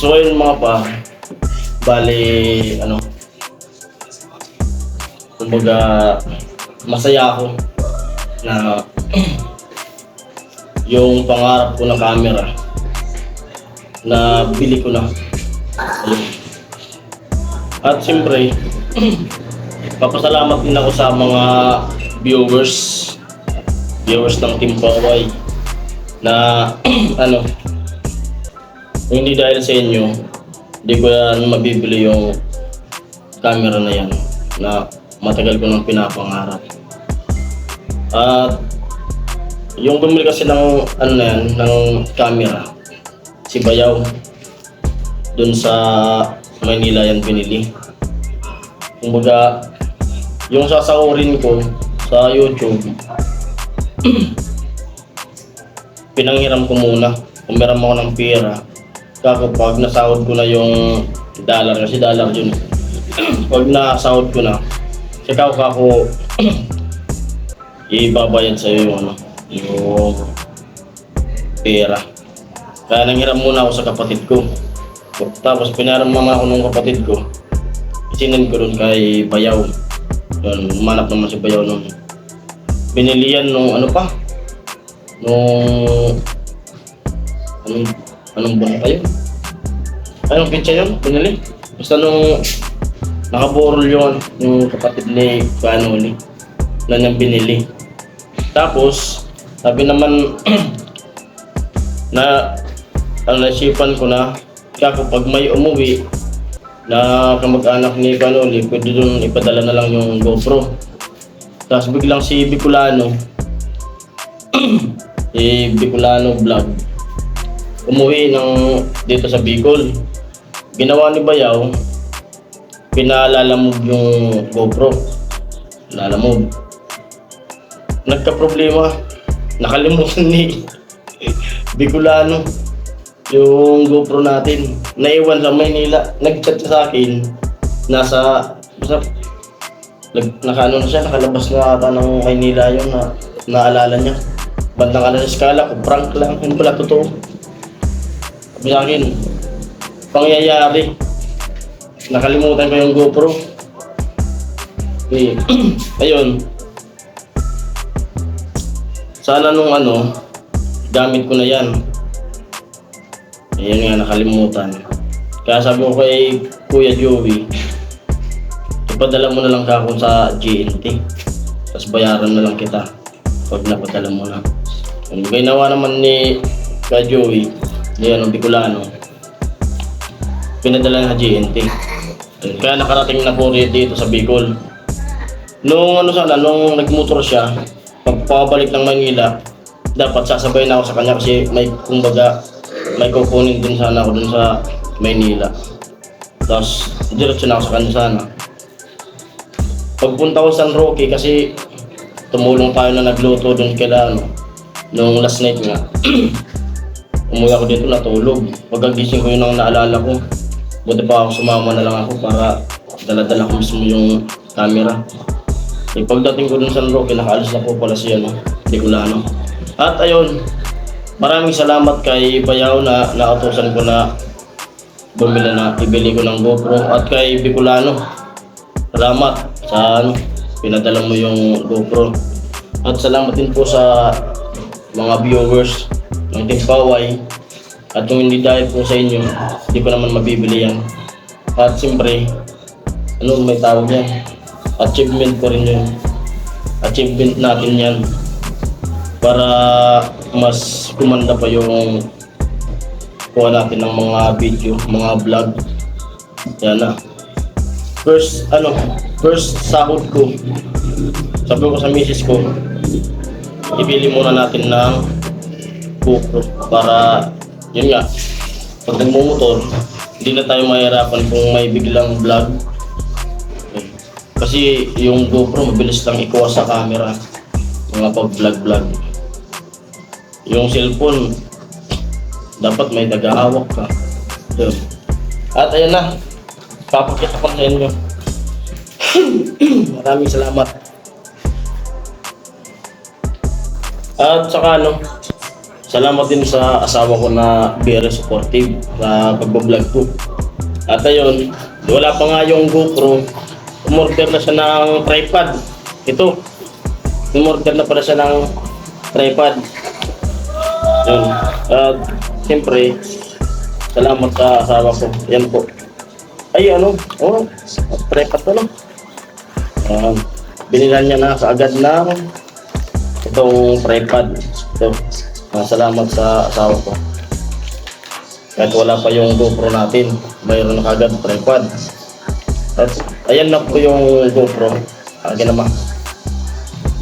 So ayun mga pa, bali ano, kumbaga masaya ako na yung pangarap ko na camera na bili ko na. Ayun. At siyempre, papasalamat din ako sa mga viewers ng Team Paway na ano, hindi dahil sa inyo, hindi ko yan mabibili yung camera na yan na matagal ko nang pinapangarap. At yung bumili kasi ng ano na yan, ng camera, si Bayaw, dun sa Maynila yan binili. Kumbaga, yung sasahurin ko sa YouTube, pinanghiram ko muna. Umiram ako ng pera. Kako pag nasahod ko na yung dollar, kasi dollar yun. Pag nasahod ko na, saka ako ibabayad sa'yo yung ano, yung pera. Kaya nanghiram muna ako sa kapatid ko. Tapos pinaram naman ako ng kapatid ko. Isinend ko dun kay Bayaw. Yun, umanap naman si Bayaw nun. Binili yan nung ano pa? Nung anong buwan pa yun? Anong pitsa yun? Binili? Basta nung nakaborol yung kapatid ni Panoli na niyang binili. Tapos sabi naman na ang naisipan ko na kapag may umuwi na kamag-anak ni Panoli, pwede dun ipadala na lang yung GoPro. Tapos biglang si Bicolano Bicolano Vlog umuwi dito sa Bicol. Ginawa ni Bayaw, pinalalamog yung GoPro. Lalamog. Nagka-problema. Nakalimutan ni Bicolano yung GoPro natin. Naiwan sa Maynila. Nag-chat sa akin. Nakaano na siya, nakalabas na ata ng Maynila yun na naalala niya. Bandang alas skala ko, prank lang, hindi pala totoo. Sabi sa akin, pangyayari. Nakalimutan ko yung GoPro. Okay. Ayun. Sana nung gamit ko na yan. Ayan nga, nakalimutan. Kaya sabi ko kay Kuya Joey, ipadala mo na lang kako sa GNT. Tapos bayaran na lang kita pag napadala mo na. Ang ginawa naman ni Kuya Joey, yung Bicolano, pinadala na GNT. Kaya nakarating na po dito sa Bicol. Nung nung nagmotor siya, pagpabalik ng Manila, dapat sasabay na ako sa kanya kasi may kukunin din sana ako dun sa Maynila. Tapos diretso na ako sa kanya sana. Pagpunta ko sa San Roque kasi tumulong tayo na nagluto dun kila nung last night nga. Umuwi ako dito, natulog. Pagkagising ko yun ang naalala ko. Buti pa ako, sumama na lang ako para dala-dala ko mismo yung camera. Pagdating ko dun sa San Roque, nakaalis na po pala siya, Bicolano. At ayun, maraming salamat kay Bayaw na nautusan ko na bumili na, ibili ko ng GoPro. At kay Bicolano, salamat sa pinadala mo yung GoPro. At salamat din po sa mga viewers ng Team Paway. At kung hindi dahil po sa inyo, hindi ko naman mabibili yan. At siyempre, may tawag yan? Achievement ko rin yun. Achievement natin yan. Para mas kumanda pa yung kuha natin ng mga video, mga vlog. Yan na. First sahod ko, sabi ko sa misis ko, ibili muna natin ng GoPro para yun nga, pag nagmumotor, hindi na tayo mahirapan kung may biglang vlog. Kasi yung GoPro mabilis lang ikuha sa camera, mga pag-vlog. Yung cellphone, dapat may tagahawak ka. Yun. At ayan na, papakita ko sa inyo. Maraming salamat. At saka Salamat din sa asawa ko na very supportive sa pagbablog ko. At ayun, wala pa nga yung GoPro, umorder na siya ng tripod. Ito, umorder na pala siya ng tripod. Yun. At siyempre, salamat sa asawa ko. Yan po. Ay ano, tripod to, no? Binilan niya na kaagad ng itong tripod. Ito. Salamat sa asawa ko. Kahit wala pa yung GoPro natin, mayroon na kagad tripod. At ayan na po yung GoPro. Ayan naman.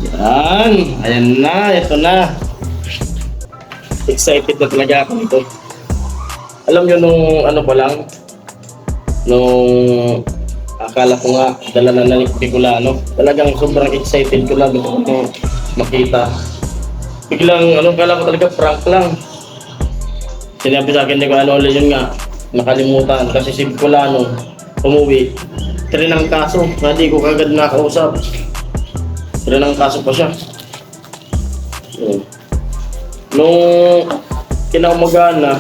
Yan. Ayan na. Ito na. Excited na talaga ako nito. Alam nyo nung ano pa lang, nung akala ko nga dala na ni Bicolano, talagang sobrang excited ko lang ito makita. Biglang kala ko talaga prank lang. Sinabi sa akin ni ulit yun nga, nakalimutan kasi si Bicolano umuwi. Ng kaso, hindi ko kagad nakausap. ng kaso pa siya. Nung kinaumagaan na,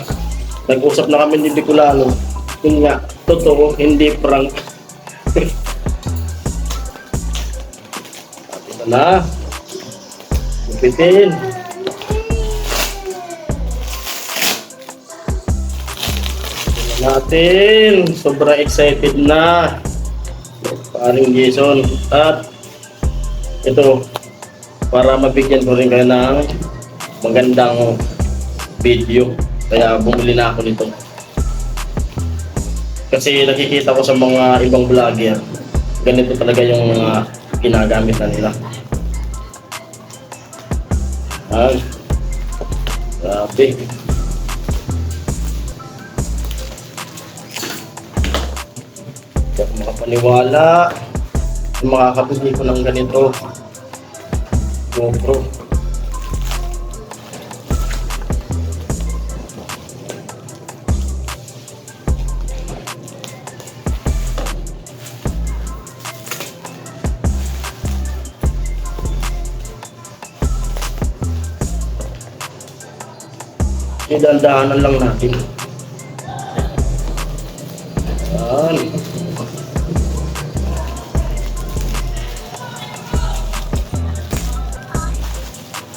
nag-usap na kami ni Bicolano. Yun nga, totoo, hindi prank. Ito na. Gupitin. Natin, sobrang excited na paring Jason. At ito, para mabigyan ko rin kayo ng magandang video, kaya bumili na ako nito kasi nakikita ko sa mga ibang vlogger ganito talaga yung mga ginagamit na nila. Grabe. Hindi ako makapaniwala makakabili ko ng ganito GoPro. Idandaanan lang natin. Yan.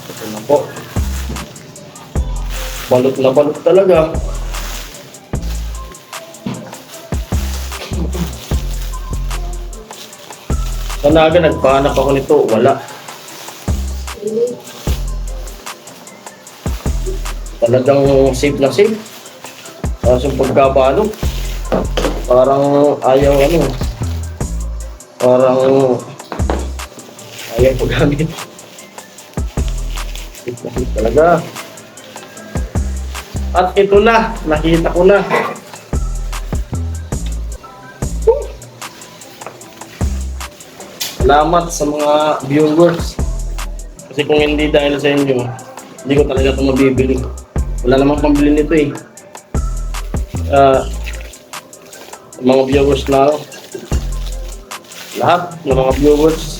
Ito na po. Balot na balot talaga. Sana agad nagpahanap ako nito. Wala. Talagang safe na safe. Tapos yung pagkabalot, parang ayaw parang ayaw paggamit. Safe na safe talaga. At ito na, nakita ko na. Salamat sa mga viewers. Kasi kung hindi dahil sa inyo, hindi ko talaga ito mabibili. Wala namang pambili nito eh. Mga viewers na lahat ng mga viewers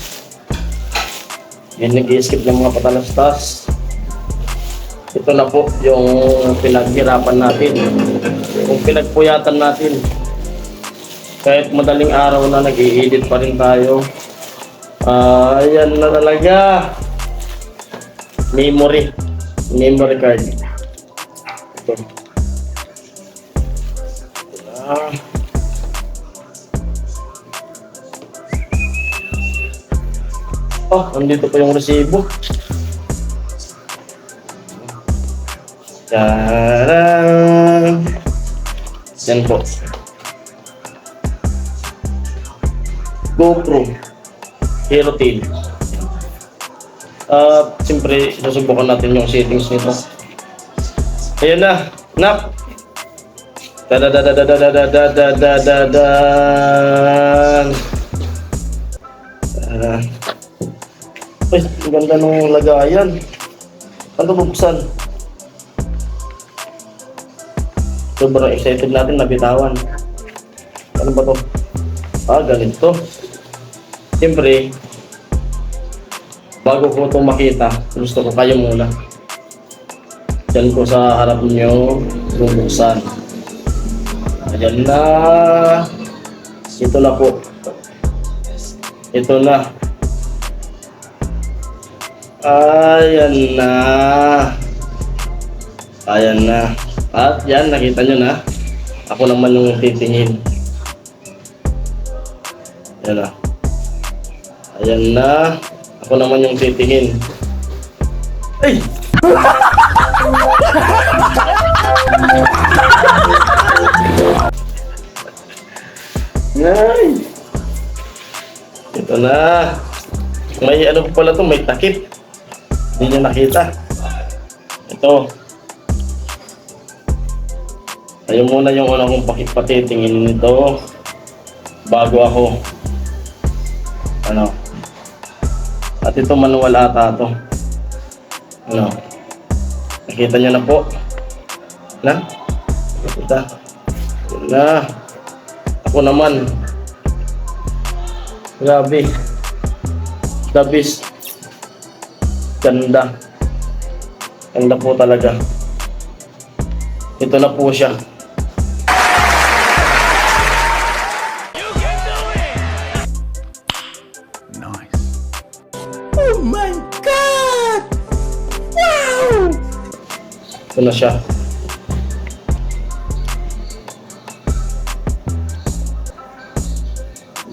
yan nag-i-skip ng mga patalastas. Ito na po yung pinaghirapan natin, yung pinagpuyatan natin. Kahit madaling araw na nag-i-edit pa rin tayo. Yan na talaga. Memory card. Ito. Nandito pa yung resibo. Tarang! Yan po. GoPro Hero Tail. Siyempre, susubukan natin yung settings nito. Ayan na, nap. Ay, ang ganda ng lagayan. Ano bubuksan? Sobrang excited natin nabitawan. Ano ba to? Ganito. Siyempre, bago ko ito makita, gusto ko kayo muna. Diyan ko sa harap nyo bubuksan. Ayan na. Ito na po. Ito na. Ayan na. Ayan na. At yan, nakita nyo na. Ako naman yung titingin. Ayan na. Ayan na. Ako naman yung titingin. Ay! Ay! Ito na. May ano pala to, may takip. Hindi nyo nakita. Ito. Ayun muna yung una kong patitingin nito bago ako ano. At ito manual ata to. Ano? Nakita nyo na po? Na? Nakita? Na. Ako naman. Grabe. The best. Ganda. Ganda po talaga. Ito na po siya. Nice. Oh my God! Wow! Ito na siya.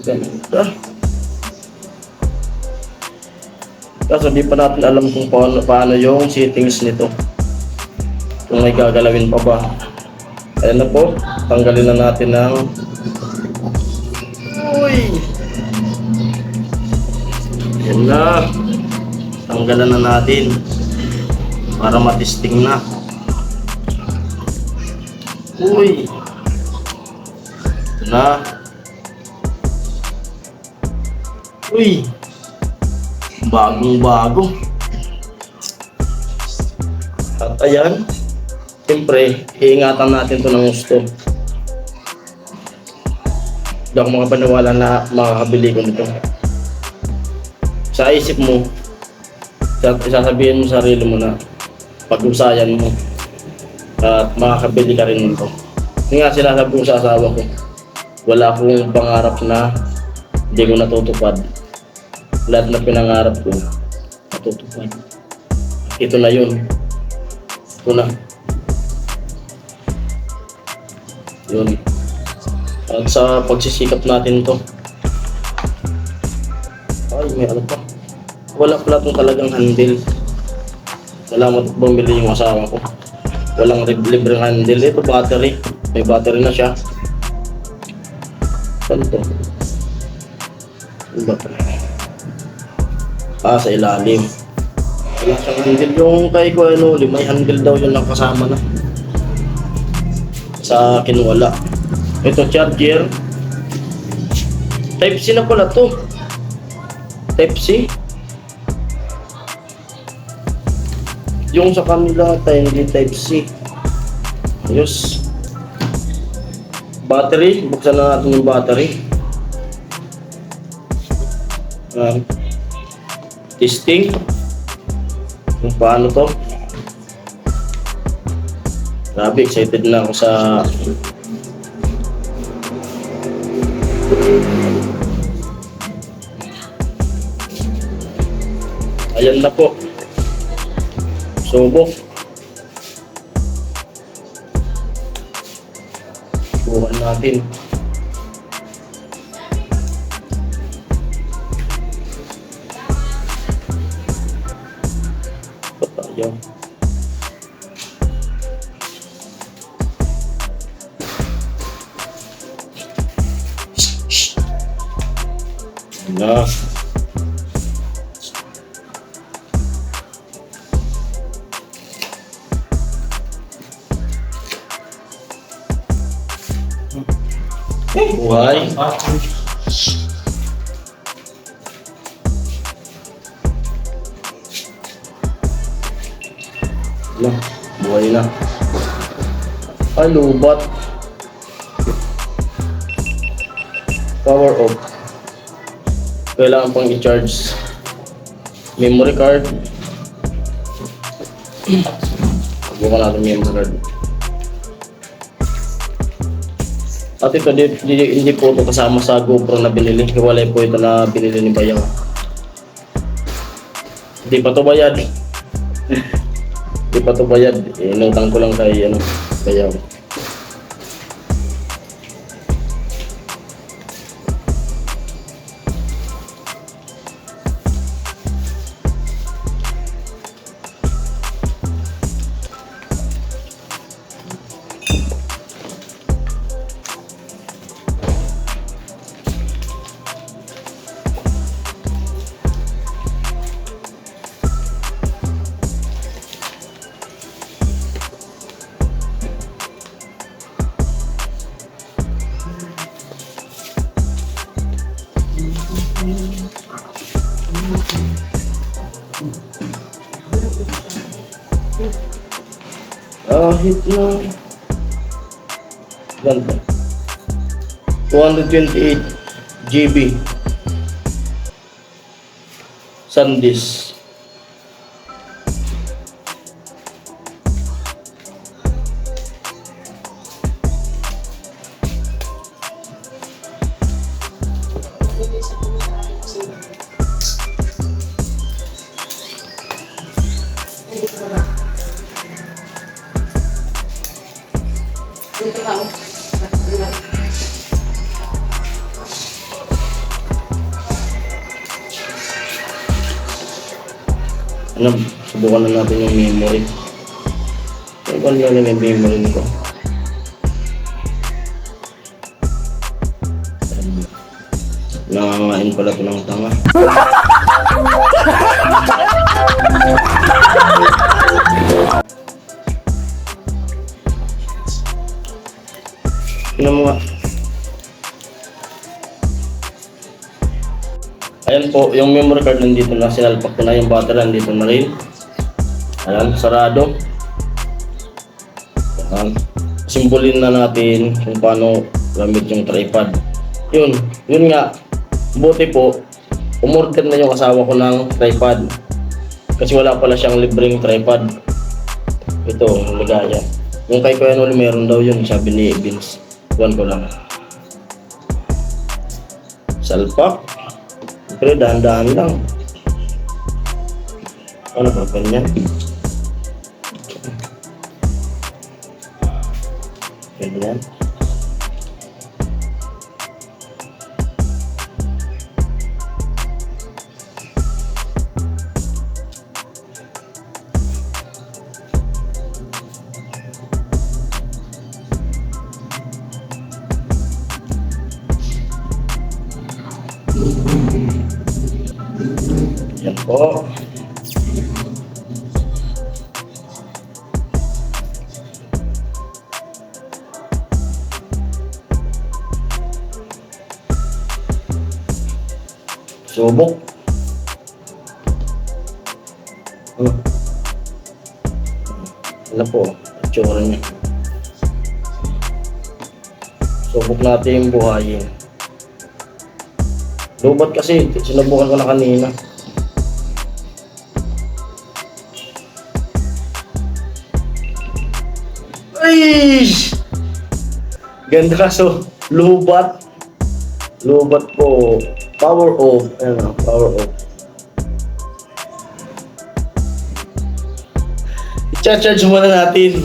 Ganda. Kaso di pa natin alam kung paano yung settings nito. Kung may gagalawin pa ba. Ayan na po. Tanggalin na natin ng uy! Ayan na. Tanggalan na natin para matisting na. Uy! Ito na. Uy! Bagong bago. At ayan, siyempre, iingatan natin ito ng gusto. Hindi ako makapaniwala na makakabili ko nito. Sa isip mo, isasabihin mo sa sarili mo na pag-usayan mo at makakabili ka rin nito. Hindi nga sinasabi ko sa asawa ko, wala akong pangarap na hindi ko natutupad. Lahat na pinangarap ko, natutupad. Ito na yun. Ito na. Yun. At sa pagsisikap natin to, ay, may ano pa. Wala pala itong talagang handle. Wala mo bumili yung asawa ko. Walang libreng handle. Ito battery. May battery na siya. Saan ito? Yung battery. Sa ilalim. Wala siyang handle. Yung kay ko, ano, may handle daw yun lang kasama na. Sa akin wala. Ito charger. Type C na pala to. Type C. Yung sa kanila hindi Type C. Ayos. Battery. Buksan na natin yung battery. Testing kung paano to. Grabe, excited na ako sa ayan na po. Subok. Bukan natin. Tayo. Na. Buhay. Wala, buhay na. Ay, lubat. Power off. Kailangan pang i-charge. Memory card. Subukan natin memory card. At ito, hindi po ito kasama sa GoPro na binili. Hiwalay po ito na binili ni Bayaw. Hindi pa ito bayad. Hindi pa ito bayad. Inutang ko lang kay Bayaw. Kahit na ganda 228 GB SanDisk. Subukan na natin yung memory. Subukan na yung memory nito. Nangangain pala ito ng tanga. Tingnan mo nga. Ayan po, yung memory card nandito na, sinalpak ko na, yung battery nandito na rin. Ayan, sarado. Ayan. Simbolin na natin kung paano gamit yung tripod. Yun nga, buti po, umorder na yung asawa ko ng tripod. Kasi wala pala siyang libreng tripod. Ito, ligaya. Yung kay Kuya Noli, meron daw yun, sabi ni Vince. Buwan ko lang. Salpak. Pero dahan-dahan lang. Ano ba ganyan? Ganyan. Yan po. Subok. Ano po, itsura niya. Subok natin yung buhayin. Lubat kasi, sinubukan ko na kanina. Ay! Ganda kaso, lubat. Lubat po. Power off. Ayan, power off. I-charge muna natin.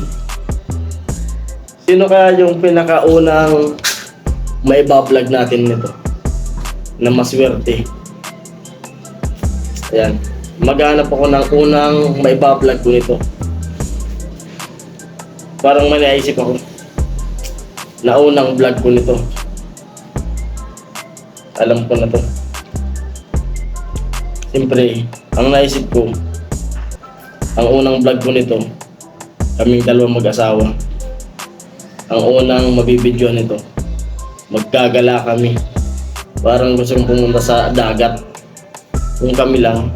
Sino kaya yung pinakaunang maiba-vlog natin nito? Na maswerte. Ayan. Maghanap ako ng unang maiba-vlog ko nito. Parang may naisip ako. Na unang vlog ko nito. Alam ko na to. Siyempre, ang naisip ko, ang unang vlog ko nito, kaming dalawang mag-asawa. Ang unang mabibidyoan nito, magkagala kami. Parang gusto kong pumunta sa dagat. Kung kami lang.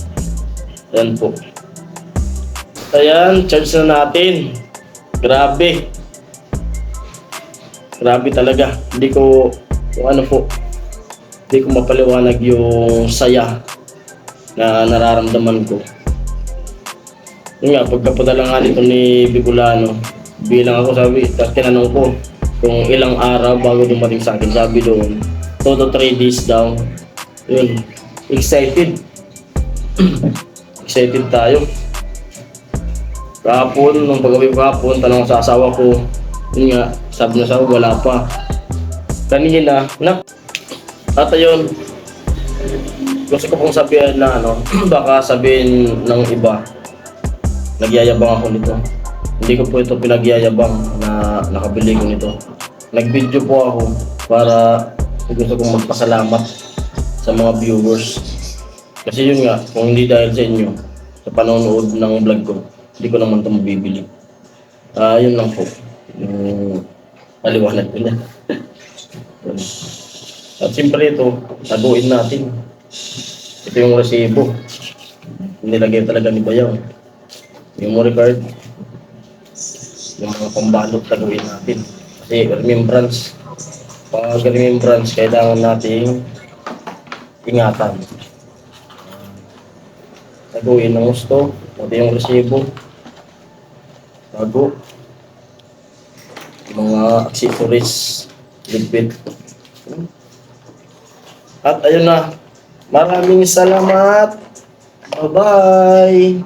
Ayan po. Ayan, charge na natin. Grabe. Grabe talaga. Hindi ko, kung ano po, hindi ko mapaliwanag yung saya na nararamdaman ko. Yun nga, pagkapadala nga nito ni Bicolano, bilang ako sabi, tapos tinanong ko kung ilang araw bago dumating sa akin. Sabi doon, 2 to 3 days daw. Yun, excited. Excited tayo. Kahapon, nung pag-uwi ko kahapon, tanong ko sa asawa ko, yun nga, sabi na sa asawa, wala pa. Kanina, at ayun, gusto ko pong sabihin na ano, baka sabihin ng iba, nagyayabang ako nito. Hindi ko po ito pinagyayabang na nakabili ko nito. Nag-video po ako para gusto kong magpasalamat sa mga viewers. Kasi yun nga, kung hindi dahil sa inyo, sa panonood ng vlog ko, hindi ko naman ito mabibili. Yun lang po. Yung paliwanag ko niya. At siyempre ito, taguin natin. Ito yung resibo. Nilagay talaga ni Bayaw. Yung memory card. Yung mga pambalot taguin natin. Kasi remembrance. Pag remembrance, kailangan nating ingatan. Taguin ng gusto. Ito yung resibo. Tago. Mga accessories. Ligpit. At ayun na. Maraming salamat. Bye-bye.